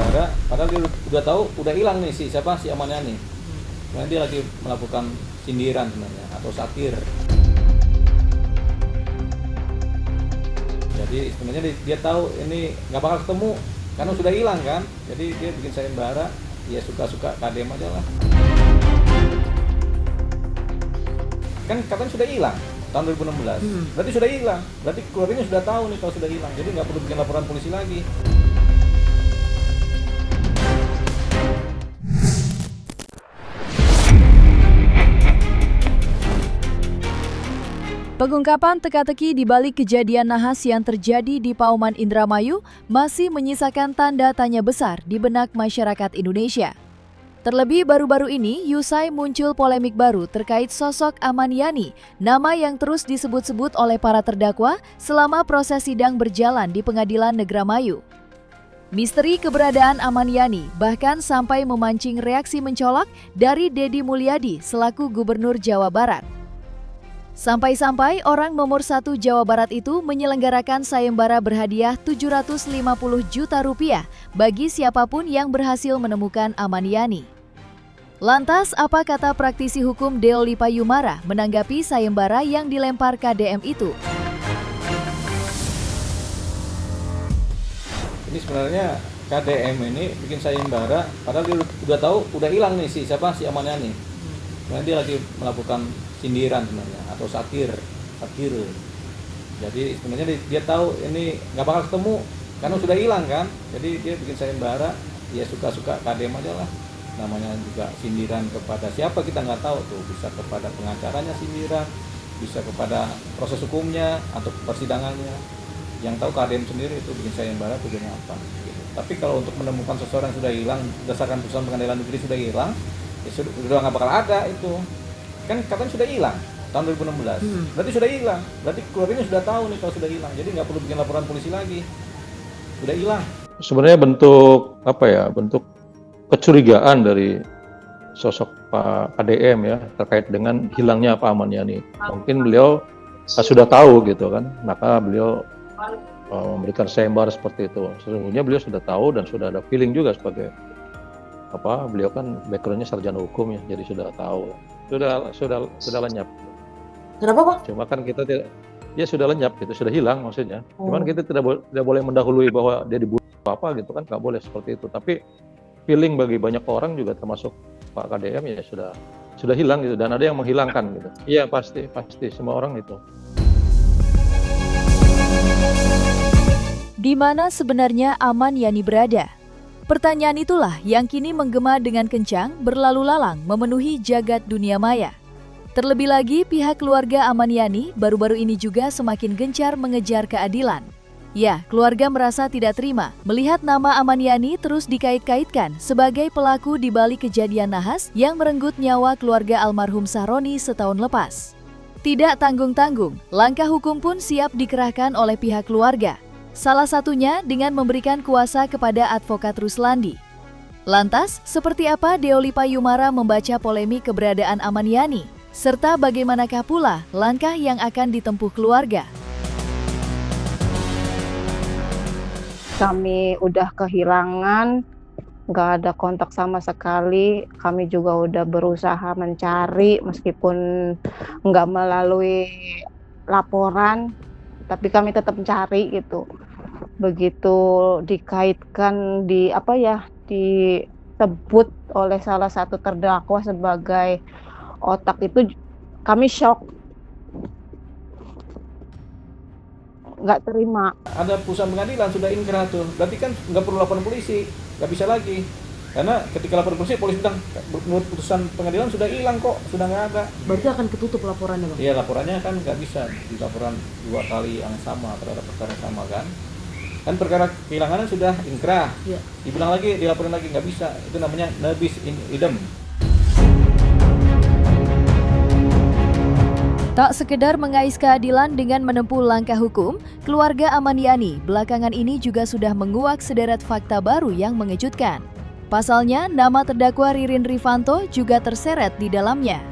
sayembara, padahal dia udah tahu, udah hilang nih si Aman Yani. Karena dia lagi melakukan sindiran sebenarnya atau satir. Jadi sebenarnya dia tahu ini nggak bakal ketemu karena sudah hilang kan. Jadi dia bikin sayembara, ya suka-suka KDM aja lah. Kan katanya sudah hilang tahun 2016. Berarti sudah hilang. Berarti keluarganya sudah tahu nih kalau sudah hilang. Jadi nggak perlu bikin laporan polisi lagi. Pengungkapan teka-teki di balik kejadian nahas yang terjadi di Pauman Indramayu masih menyisakan tanda tanya besar di benak masyarakat Indonesia. Terlebih baru-baru ini, usai muncul polemik baru terkait sosok Aman Yani, nama yang terus disebut-sebut oleh para terdakwa selama proses sidang berjalan di Pengadilan Negramayu. Misteri keberadaan Aman Yani bahkan sampai memancing reaksi mencolok dari Deddy Mulyadi selaku Gubernur Jawa Barat. Sampai-sampai orang nomor 1 Jawa Barat itu menyelenggarakan sayembara berhadiah 750 juta rupiah bagi siapapun yang berhasil menemukan Aman Yani. Lantas, apa kata praktisi hukum Deoli Payumara menanggapi sayembara yang dilempar KDM itu? Ini sebenarnya KDM ini bikin sayembara, padahal dia udah tahu, udah hilang nih si Aman Yani. Karena dia lagi melakukan sindiran sebenarnya atau satir. Jadi sebenarnya dia tahu ini nggak bakal ketemu karena sudah hilang kan. Jadi dia bikin sayembara, ya suka-suka KDM aja lah. Namanya juga sindiran kepada siapa kita nggak tahu tuh, bisa kepada pengacaranya sindiran, bisa kepada proses hukumnya atau persidangannya. Yang tahu KDM sendiri itu bikin sayembara tujuannya apa gitu. Tapi kalau untuk menemukan seseorang yang sudah hilang berdasarkan putusan pengadilan negeri sudah hilang, ya sudah nggak bakal ada itu. Kan katanya sudah hilang tahun 2016. Berarti sudah hilang. Berarti keluarganya sudah tahu nih kalau sudah hilang. Jadi nggak perlu bikin laporan polisi lagi. Sudah hilang. Sebenarnya bentuk apa ya? Bentuk kecurigaan dari sosok Pak KDM ya terkait dengan hilangnya Pak Aman Yani. Mungkin beliau sudah tahu gitu kan. Maka beliau memberikan sayembara seperti itu. Sesungguhnya beliau sudah tahu dan sudah ada feeling juga sebagai beliau kan backgroundnya sarjana hukum ya, jadi sudah tahu. Sudah lenyap. Kenapa Pak? Cuma kan kita tidak, ya sudah lenyap gitu, sudah hilang maksudnya. Cuman kita tidak boleh mendahului bahwa dia dibunuh apa gitu kan, nggak boleh seperti itu. Tapi feeling bagi banyak orang juga termasuk Pak KDM ya sudah hilang gitu, dan ada yang menghilangkan gitu. Iya pasti semua orang itu. Di mana sebenarnya Aman Yani berada? Pertanyaan itulah yang kini menggema dengan kencang berlalu lalang memenuhi jagat dunia maya. Terlebih lagi pihak keluarga Aman Yani baru-baru ini juga semakin gencar mengejar keadilan. Ya, keluarga merasa tidak terima melihat nama Aman Yani terus dikait-kaitkan sebagai pelaku di balik kejadian nahas yang merenggut nyawa keluarga almarhum Sahroni setahun lepas. Tidak tanggung-tanggung, langkah hukum pun siap dikerahkan oleh pihak keluarga. Salah satunya dengan memberikan kuasa kepada advokat Ruslandi. Lantas, seperti apa Deoli Payumara membaca polemik keberadaan Aman Yani? Serta bagaimanakah pula langkah yang akan ditempuh keluarga? Kami udah kehilangan, nggak ada kontak sama sekali. Kami juga udah berusaha mencari meskipun nggak melalui laporan, tapi kami tetap mencari gitu. Begitu dikaitkan disebut oleh salah satu terdakwa sebagai otak itu, kami shock, nggak terima. Ada putusan pengadilan sudah inkrah tuh, berarti kan nggak perlu laporan polisi, nggak bisa lagi. Karena ketika laporan polisi bilang menurut putusan pengadilan sudah hilang kok, sudah nggak ada. Berarti akan ketutup laporannya Bang? Iya, laporannya kan nggak bisa dilaporan 2 kali yang sama terhadap perkara yang sama kan. Kan perkara kehilangan sudah inkrah, dibilang lagi, dilaporin lagi, nggak bisa. Itu namanya nebis in idem. Tak sekedar mengais keadilan dengan menempuh langkah hukum, keluarga Aman Yani belakangan ini juga sudah menguak sederet fakta baru yang mengejutkan. Pasalnya, nama terdakwa Ririn Rifanto juga terseret di dalamnya.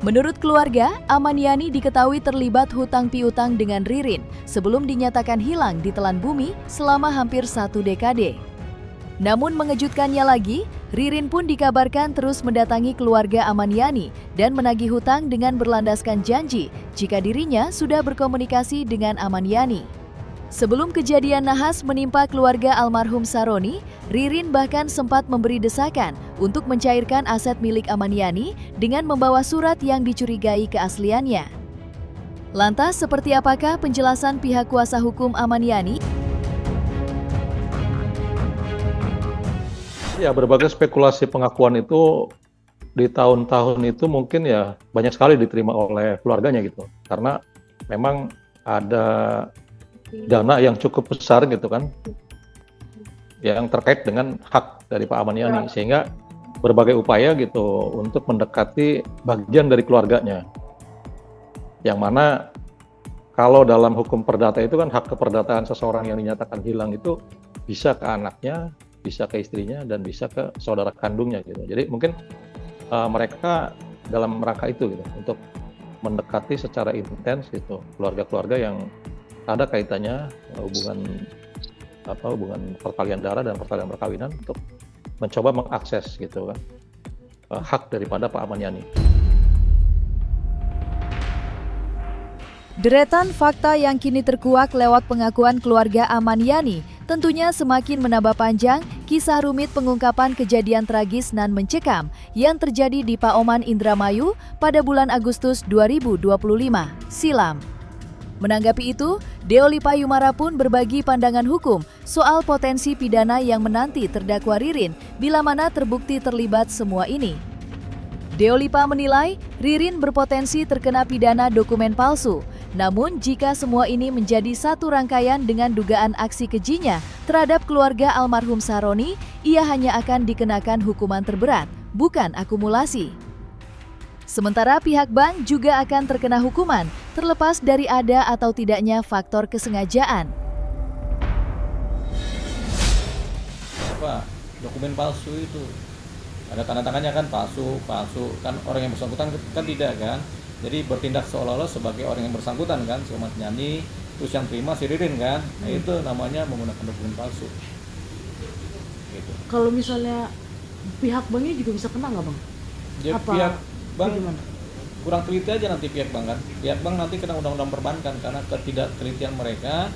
Menurut keluarga, Aman Yani diketahui terlibat hutang piutang dengan Ririn sebelum dinyatakan hilang di telan bumi selama hampir 1 dekade. Namun mengejutkannya lagi, Ririn pun dikabarkan terus mendatangi keluarga Amaniani dan menagih hutang dengan berlandaskan janji jika dirinya sudah berkomunikasi dengan Amaniani. Sebelum kejadian nahas menimpa keluarga almarhum Saroni, Ririn bahkan sempat memberi desakan untuk mencairkan aset milik Amaniani dengan membawa surat yang dicurigai keasliannya. Lantas, seperti apakah penjelasan pihak kuasa hukum Amaniani? Ya, berbagai spekulasi pengakuan itu di tahun-tahun itu mungkin ya banyak sekali diterima oleh keluarganya gitu. Karena memang ada dana yang cukup besar gitu kan, yang terkait dengan hak dari Pak Amaniani, sehingga berbagai upaya gitu untuk mendekati bagian dari keluarganya. Yang mana kalau dalam hukum perdata itu kan hak keperdataan seseorang yang dinyatakan hilang itu bisa ke anaknya, bisa ke istrinya, dan bisa ke saudara kandungnya gitu. Jadi mungkin mereka dalam rangka itu gitu untuk mendekati secara intens gitu keluarga-keluarga yang ada kaitannya hubungan pertalian darah dan pertalian perkawinan untuk mencoba mengakses gitu kan hak daripada Pak Amaniani. Deretan fakta yang kini terkuak lewat pengakuan keluarga Amaniani tentunya semakin menambah panjang kisah rumit pengungkapan kejadian tragis nan mencekam yang terjadi di Paoman Indramayu pada bulan Agustus 2025 silam. Menanggapi itu, Deoli Payumara pun berbagi pandangan hukum soal potensi pidana yang menanti terdakwa Ririn bila mana terbukti terlibat semua ini. Deolipa menilai Ririn berpotensi terkena pidana dokumen palsu. Namun jika semua ini menjadi satu rangkaian dengan dugaan aksi kejinya terhadap keluarga almarhum Saroni, ia hanya akan dikenakan hukuman terberat, bukan akumulasi. Sementara pihak bank juga akan terkena hukuman, terlepas dari ada atau tidaknya faktor kesengajaan. Apa dokumen palsu itu? Ada tanda tangannya kan palsu kan orang yang bersangkutan kan tidak kan? Jadi bertindak seolah-olah sebagai orang yang bersangkutan kan, si Ahmad Yani, terus yang terima si Ririn kan, nah itu namanya menggunakan dokumen palsu. Gitu. Kalau misalnya pihak banknya juga bisa kena nggak bang? Jadi Apa? pihak bank Bagaimana? kurang teliti aja nanti pihak bank kan. Pihak bank nanti kena undang-undang perbankan karena ketidaktelitian mereka,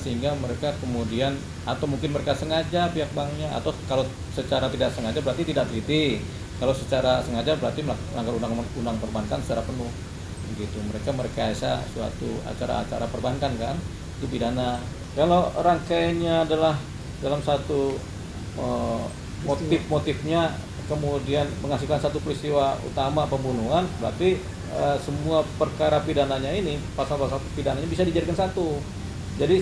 sehingga mereka kemudian atau mungkin mereka sengaja pihak banknya, atau kalau secara tidak sengaja berarti tidak teliti. Kalau secara sengaja berarti melanggar undang-undang perbankan secara penuh. Begitu. Mereka merekayasa suatu acara-acara perbankan kan, itu pidana. Kalau rangkaiannya adalah dalam satu motif-motifnya kemudian menghasilkan satu peristiwa utama pembunuhan, berarti semua perkara pidananya ini, pasal-pasal pidananya bisa dijadikan satu. Jadi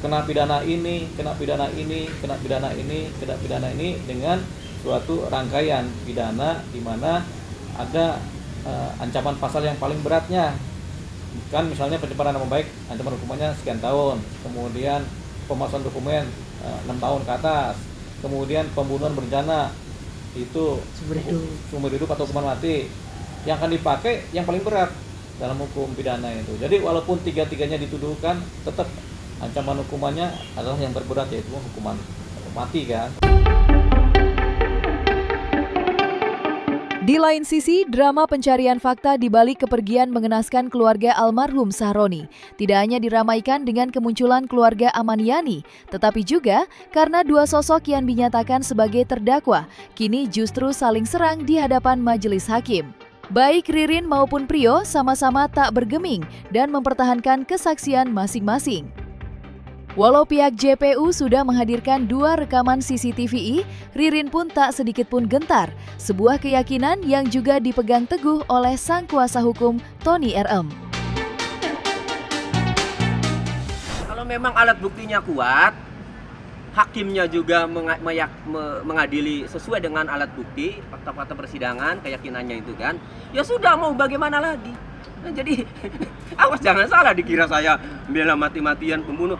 kena pidana ini, kena pidana ini, kena pidana ini, kena pidana ini dengan suatu rangkaian pidana di mana ada ancaman pasal yang paling beratnya. Kan misalnya pencemaran nama baik, ancaman hukumannya sekian tahun. Kemudian pemalsuan dokumen 6 tahun ke atas. Kemudian pembunuhan berencana itu seumur hidup atau hukuman mati. Yang akan dipakai yang paling berat dalam hukum pidana itu. Jadi walaupun tiga-tiganya dituduhkan, tetap ancaman hukumannya adalah yang terberat, yaitu hukuman mati kan. Di lain sisi, drama pencarian fakta di balik kepergian mengenaskan keluarga almarhum Saroni tidak hanya diramaikan dengan kemunculan keluarga Amaniani, tetapi juga karena dua sosok yang dinyatakan sebagai terdakwa kini justru saling serang di hadapan majelis hakim. Baik Ririn maupun Prio sama-sama tak bergeming dan mempertahankan kesaksian masing-masing. Walau pihak JPU sudah menghadirkan 2 rekaman CCTV, Ririn pun tak sedikit pun gentar, sebuah keyakinan yang juga dipegang teguh oleh sang kuasa hukum Tony RM. Kalau memang alat buktinya kuat, hakimnya juga mengadili sesuai dengan alat bukti, fakta-fakta persidangan, keyakinannya itu kan, ya sudah, mau bagaimana lagi. Nah, jadi awas jangan salah dikira saya bela mati-matian pembunuh.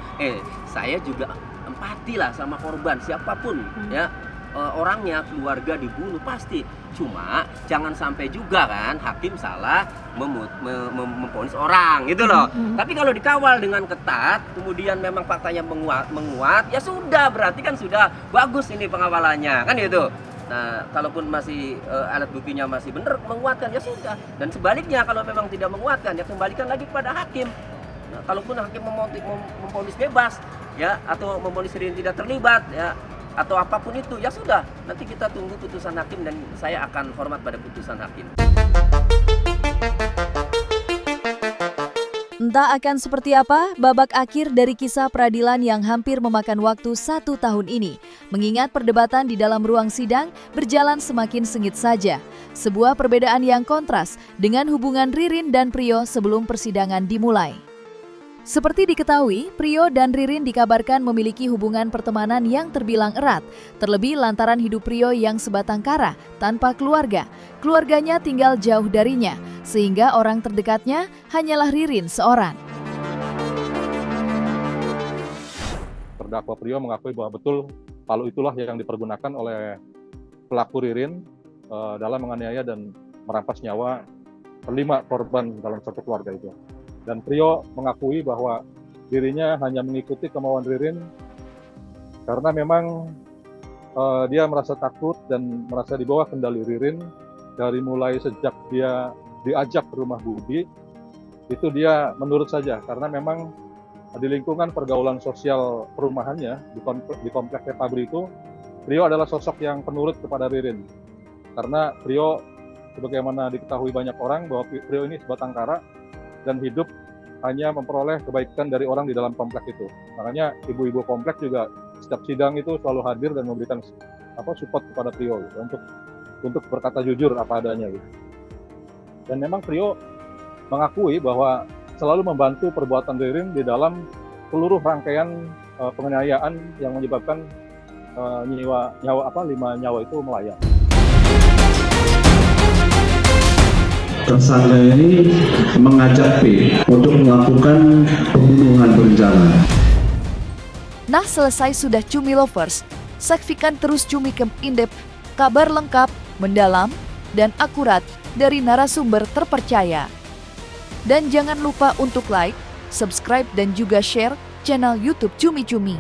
Saya juga empati lah sama korban siapapun ya. orangnya, keluarga dibunuh pasti. Cuma jangan sampai juga kan hakim salah memvonis orang gitu loh. Tapi kalau dikawal dengan ketat, kemudian memang faktanya menguat, ya sudah, berarti kan sudah bagus ini pengawalannya kan gitu. Nah, kalaupun masih alat buktinya masih benar menguatkan, ya sudah. Dan sebaliknya kalau memang tidak menguatkan, ya kembalikan lagi kepada hakim. Nah, kalaupun hakim memvonis bebas ya, atau memvonis Ririn tidak terlibat ya, atau apapun itu, ya sudah, nanti kita tunggu putusan hakim dan saya akan hormat pada putusan hakim. Entah akan seperti apa babak akhir dari kisah peradilan yang hampir memakan waktu 1 tahun ini, mengingat perdebatan di dalam ruang sidang berjalan semakin sengit saja. Sebuah perbedaan yang kontras dengan hubungan Ririn dan Priyo sebelum persidangan dimulai. Seperti diketahui, Priyo dan Ririn dikabarkan memiliki hubungan pertemanan yang terbilang erat, terlebih lantaran hidup Priyo yang sebatang kara, tanpa keluarga. Keluarganya tinggal jauh darinya, sehingga orang terdekatnya hanyalah Ririn seorang. Terdakwa Priyo mengakui bahwa betul palu itulah yang dipergunakan oleh pelaku Ririn dalam menganiaya dan merampas nyawa 5 korban dalam satu keluarga itu. Dan Priyo mengakui bahwa dirinya hanya mengikuti kemauan Ririn karena memang dia merasa takut dan merasa di bawah kendali Ririn dari mulai sejak dia diajak ke rumah Budi. Itu dia menurut saja karena memang di lingkungan pergaulan sosial perumahannya di kompleks Fabri itu, Priyo adalah sosok yang penurut kepada Ririn. Karena Priyo, sebagaimana diketahui banyak orang bahwa Priyo ini sebatang kara dan hidup hanya memperoleh kebaikan dari orang di dalam kompleks itu. Makanya ibu-ibu kompleks juga setiap sidang itu selalu hadir dan memberikan support kepada Priyo gitu, untuk berkata jujur apa adanya gitu. Dan memang Priyo mengakui bahwa selalu membantu perbuatan Ririn di dalam seluruh rangkaian penganiayaan yang menyebabkan 5 nyawa itu melayang. Tersangka ini mengajak P untuk melakukan pembunuhan berencana. Nah, selesai sudah Cumi Lovers. Saksikan terus Cumi Camp In-Depth, kabar lengkap, mendalam, dan akurat dari narasumber terpercaya. Dan jangan lupa untuk like, subscribe, dan juga share channel YouTube Cumi Cumi.